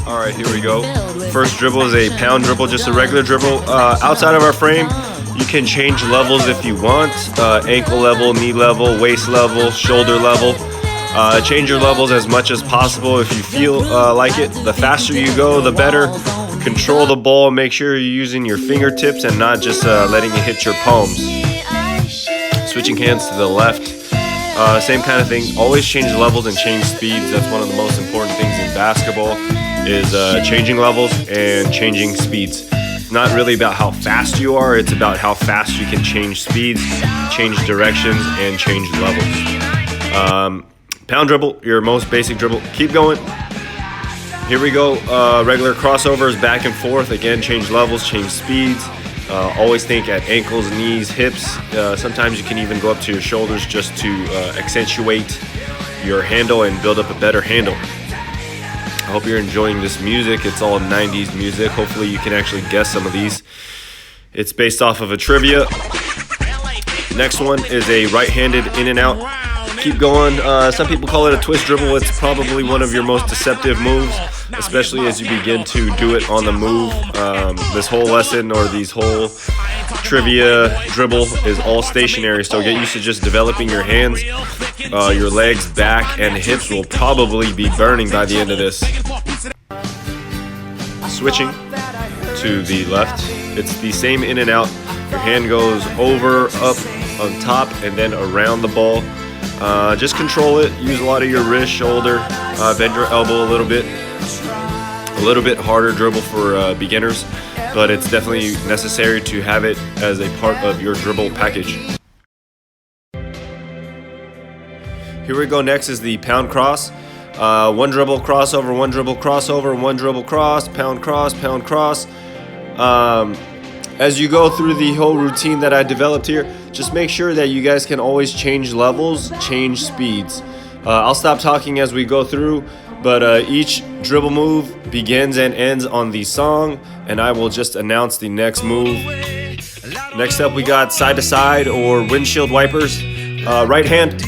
Alright, here we go. First dribble is a pound dribble, just a regular dribble. Outside of our frame, you can change levels if you want. Ankle level, knee level, waist level, shoulder level. Change your levels as much as possible if you feel like it. The faster you go, the better. Control the ball, make sure you're using your fingertips and not just letting it hit your palms. Switching hands to the left, same kind of thing. Always change levels and change speeds. That's one of the most important things in basketball, is changing levels and changing speeds. It's not really about how fast you are, it's about how fast you can change speeds, change directions, and change levels. Pound dribble, your most basic dribble. Keep going. Here we go. Regular crossovers, back and forth. Again, change levels, change speeds. Always think at ankles, knees, hips. Sometimes you can even go up to your shoulders just to accentuate your handle and build up a better handle. I hope you're enjoying this music. It's all 90s music. Hopefully you can actually guess some of these. It's based off of a trivia. Next one is a right-handed in and out. Keep going. Some people call it a twist dribble. It's probably one of your most deceptive moves, especially as you begin to do it on the move. This whole lesson, or these whole trivia dribble, is all stationary, so get used to just developing your hands. Your legs, back, and hips will probably be burning by the end of this. Switching to the left, it's the same in and out. Your hand goes over, up, on top, and then around the ball. Just control it. Use a lot of your wrist, shoulder, bend your elbow a little bit. A little bit harder dribble for beginners, but it's definitely necessary to have it as a part of your dribble package. Here we go. Next is the pound cross. One dribble crossover, one dribble crossover, one dribble cross, pound cross, pound cross. As you go through the whole routine that I developed here, just make sure that you guys can always change levels, change speeds. I'll stop talking as we go through, but each dribble move begins and ends on the song, and I will just announce the next move. Next up, we got side to side or windshield wipers. Right hand.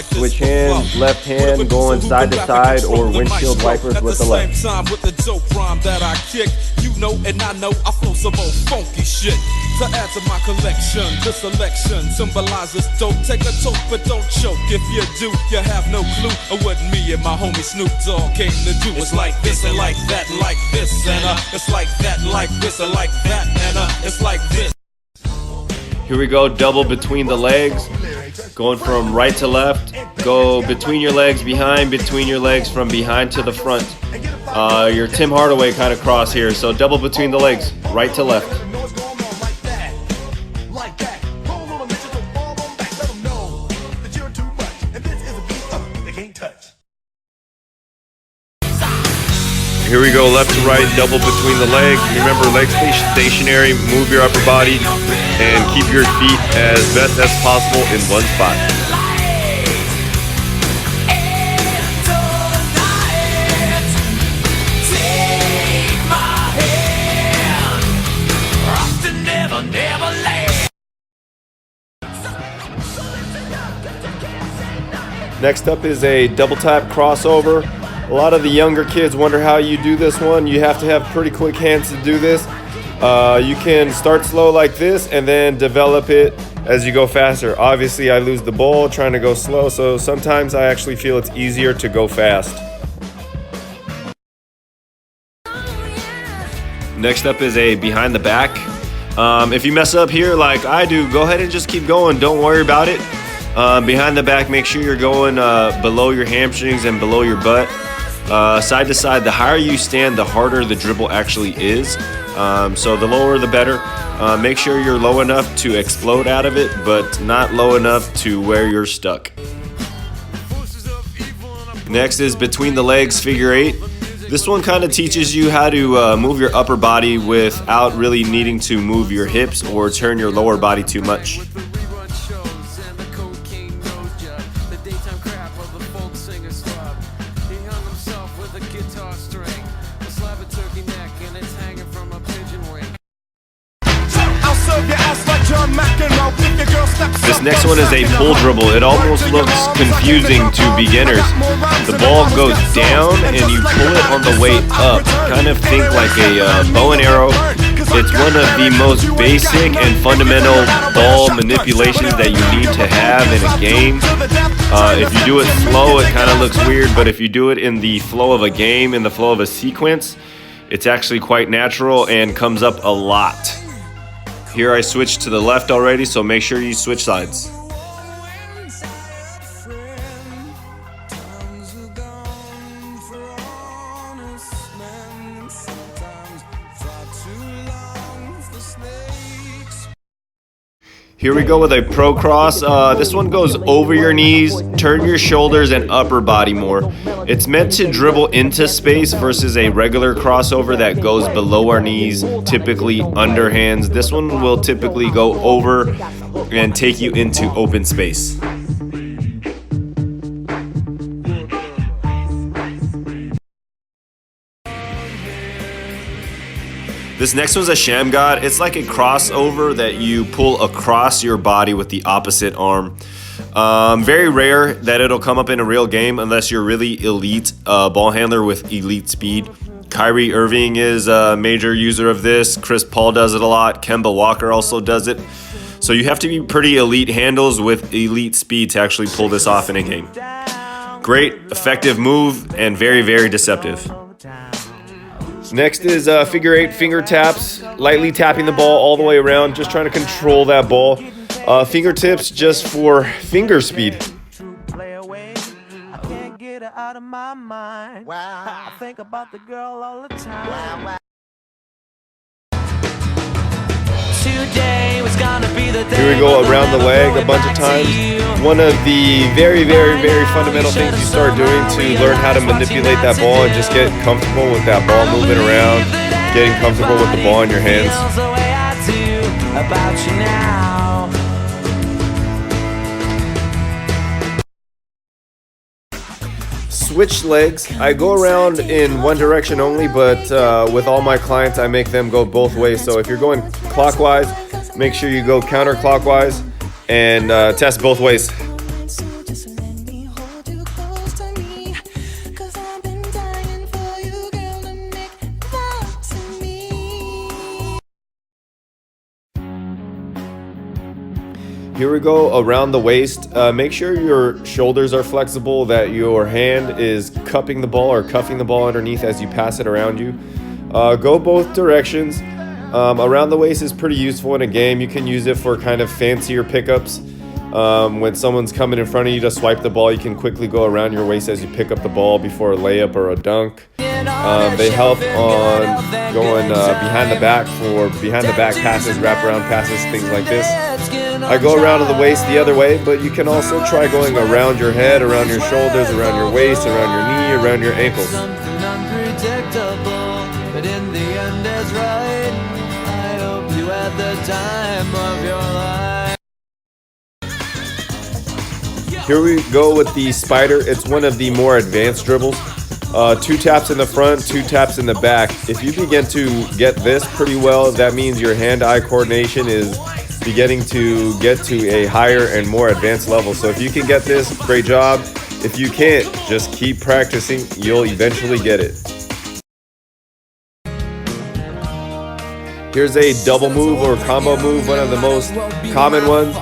Switch hands, left hand going side to side or windshield wipers with the left. With the dope rhyme that I kick, you know and I know I flow some old funky shit. To add to my collection, this selection symbolizes dope. Take a toke but don't choke. If you do, you have no clue of what me and my homie Snoop Dogg came to do. It's like this and like that and like this and it's like that and like this and like that and it's like this. Here we go, double between the legs. Going from right to left, go between your legs, between your legs, from behind to the front. Your Tim Hardaway kind of cross here, so double between the legs, right to left. Here we go, left to right, double between the legs. Remember, legs stationary, move your upper body, and keep your feet as best as possible in one spot. Next up is a double tap crossover. A lot of the younger kids wonder how you do this one. You have to have pretty quick hands to do this. You can start slow like this and then develop it as you go faster. Obviously, I lose the ball trying to go slow, so sometimes I actually feel it's easier to go fast. Next up is a behind the back. If you mess up here like I do, go ahead and just keep going. Don't worry about it. Behind the back, make sure you're going below your hamstrings and below your butt. Side to side, the higher you stand, the harder the dribble actually is. So the lower the better. Make sure you're low enough to explode out of it, but not low enough to where you're stuck. Next is between the legs, figure eight. This one kind of teaches you how to move your upper body without really needing to move your hips or turn your lower body too much. This next one is a pull dribble. It almost looks confusing to beginners. The ball goes down and you pull it on the way up. Kind of think like a bow and arrow. It's one of the most basic and fundamental ball manipulations that you need to have in a game. If you do it slow, it kind of looks weird, but if you do it in the flow of a game, in the flow of a sequence, it's actually quite natural and comes up a lot. Here I switched to the left already, so make sure you switch sides. Here we go with a pro cross. This one goes over your knees, turn your shoulders and upper body more. It's meant to dribble into space versus a regular crossover that goes below our knees, typically underhands. This one will typically go over and take you into open space. This next one's a sham god. It's like a crossover that you pull across your body with the opposite arm. Very rare that it'll come up in a real game unless you're really elite ball handler with elite speed. Kyrie Irving is a major user of this. Chris Paul does it a lot. Kemba Walker also does it. So you have to be pretty elite handles with elite speed to actually pull this off in a game. Great, effective move and very, very deceptive. Next is figure eight finger taps, lightly tapping the ball all the way around, just trying to control that ball. Fingertips just for finger speed. Here we go around the leg a bunch of times. One of the very, very, very fundamental things you start doing to learn how to manipulate that ball and just get comfortable with that ball moving around, getting comfortable with the ball in your hands. Switch legs. I go around in one direction only, but with all my clients I make them go both ways. So if you're going clockwise, make sure you go counterclockwise and test both ways. Here we go around the waist. Make sure your shoulders are flexible, that your hand is cupping the ball or cuffing the ball underneath as you pass it around you. Go both directions. Around the waist is pretty useful in a game. You can use it for kind of fancier pickups. When someone's coming in front of you to swipe the ball, you can quickly go around your waist as you pick up the ball before a layup or a dunk. They help on going behind the back for behind the back passes, wraparound passes, things like this. I go around to the waist the other way, but you can also try going around your head, around your shoulders, around your waist, around your knee, around your ankles. Here we go with the spider. It's one of the more advanced dribbles. 2 taps in the front, 2 taps in the back. If you begin to get this pretty well, that means your hand-eye coordination is beginning to get to a higher and more advanced level. So if you can get this, great job. If you can't, just keep practicing. You'll eventually get it. Here's a double move or combo move, one of the most common ones.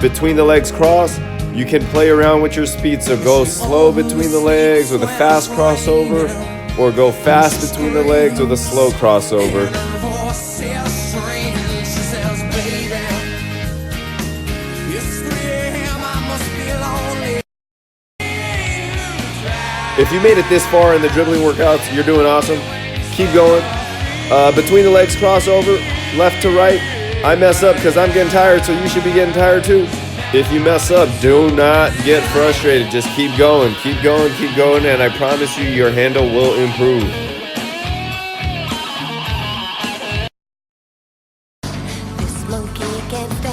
Between the legs cross. You can play around with your speed, so go slow between the legs with a fast crossover, or go fast between the legs with a slow crossover. If you made it this far in the dribbling workouts, you're doing awesome. Keep going. Between the legs crossover, left to right. I mess up because I'm getting tired, so you should be getting tired too. If you mess up, do not get frustrated. Just keep going, and I promise you your handle will improve.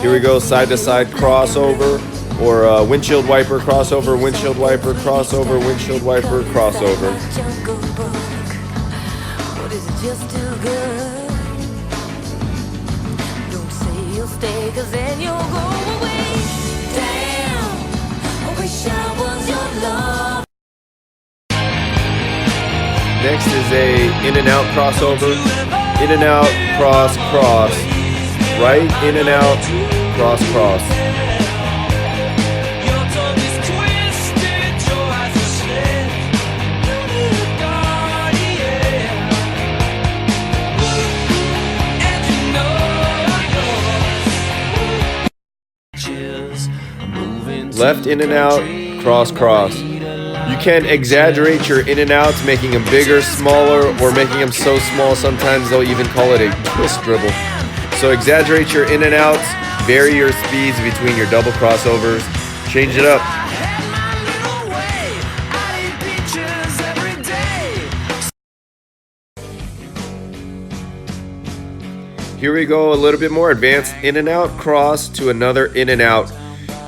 Here we go, side to side crossover, or windshield wiper crossover, windshield wiper crossover, windshield wiper crossover. Next is a in and out crossover, in and out, cross, cross, right, in and out, cross, cross. Left in and out, cross, cross. You can exaggerate your in and outs, making them bigger, smaller, or making them so small sometimes they'll even call it a twist dribble. So exaggerate your in and outs, vary your speeds between your double crossovers, change it up. Here we go, a little bit more advanced in and out cross to another in and out.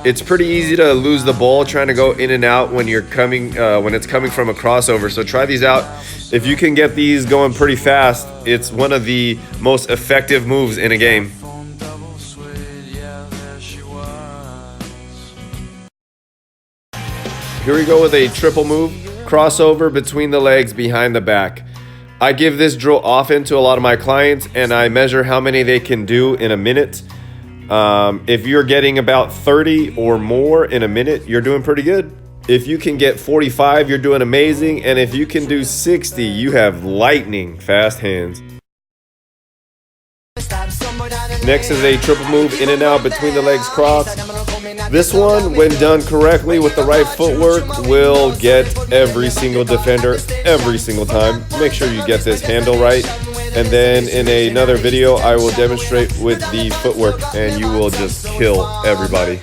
It's pretty easy to lose the ball trying to go in and out when you're coming when it's coming from a crossover. So try these out. If you can get these going pretty fast, it's one of the most effective moves in a game. Here we go with a triple move, crossover between the legs behind the back. I give this drill often to a lot of my clients and I measure how many they can do in a minute. If you're getting about 30 or more in a minute, you're doing pretty good. If you can get 45, you're doing amazing. And if you can do 60, you have lightning fast hands. Next is a triple move in and out between the legs cross. This one, when done correctly with the right footwork, will get every single defender every single time. Make sure you get this handle right. And then in another video, I will demonstrate with the footwork and you will just kill everybody.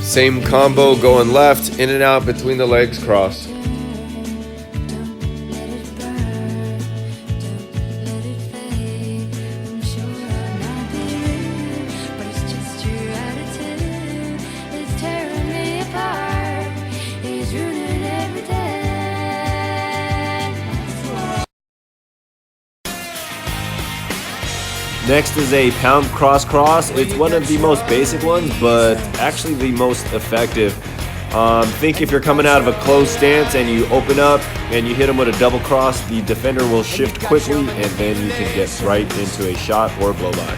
Same combo going left, in and out between the legs cross. Next is a pound cross cross. It's one of the most basic ones, but actually the most effective. Think if you're coming out of a closed stance and you open up and you hit them with a double cross, the defender will shift quickly and then you can get right into a shot or a blow by.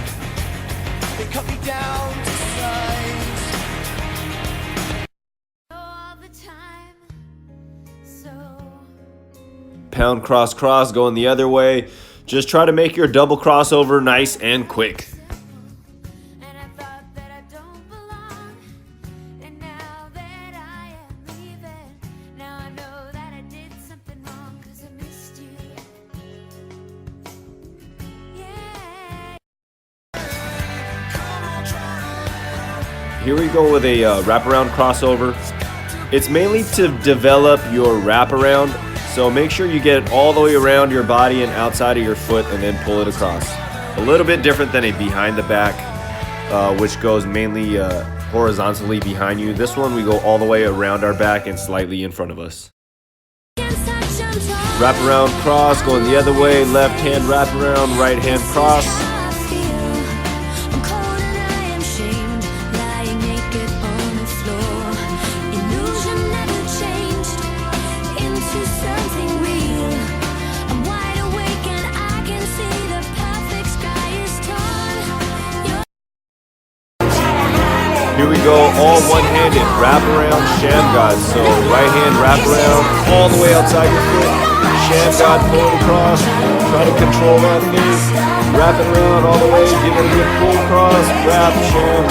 Pound cross cross going the other way. Just try to make your double crossover nice and quick. Here we go with a wraparound crossover. It's mainly to develop your wraparound. So make sure you get it all the way around your body and outside of your foot and then pull it across. A little bit different than a behind the back, which goes mainly horizontally behind you. This one we go all the way around our back and slightly in front of us. Wraparound cross going the other way, left hand wraparound, right hand cross. Here we go, all one-handed, wraparound, sham god. So right hand wraparound, all the way outside your foot. Sham god, pull it across. Try to control that face. Wrap it around all the way, give it a good pull across. Wrap, sham,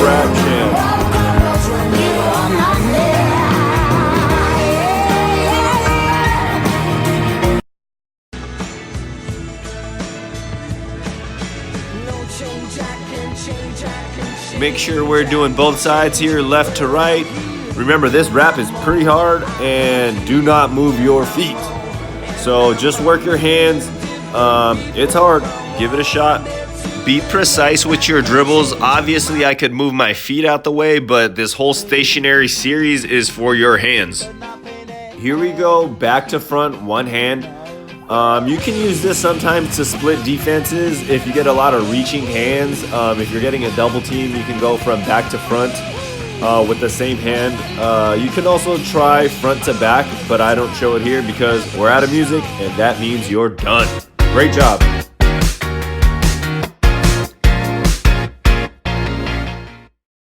Make sure we're doing both sides here, left to right. Remember, this wrap is pretty hard and do not move your feet. So just work your hands. It's hard. Give it a shot. Be precise with your dribbles. Obviously, I could move my feet out the way, but this whole stationary series is for your hands. Here we go, back to front, one hand. You can use this sometimes to split defenses if you get a lot of reaching hands. If you're getting a double team, you can go from back to front with the same hand. You can also try front to back, but I don't show it here because we're out of music and that means you're done. Great job.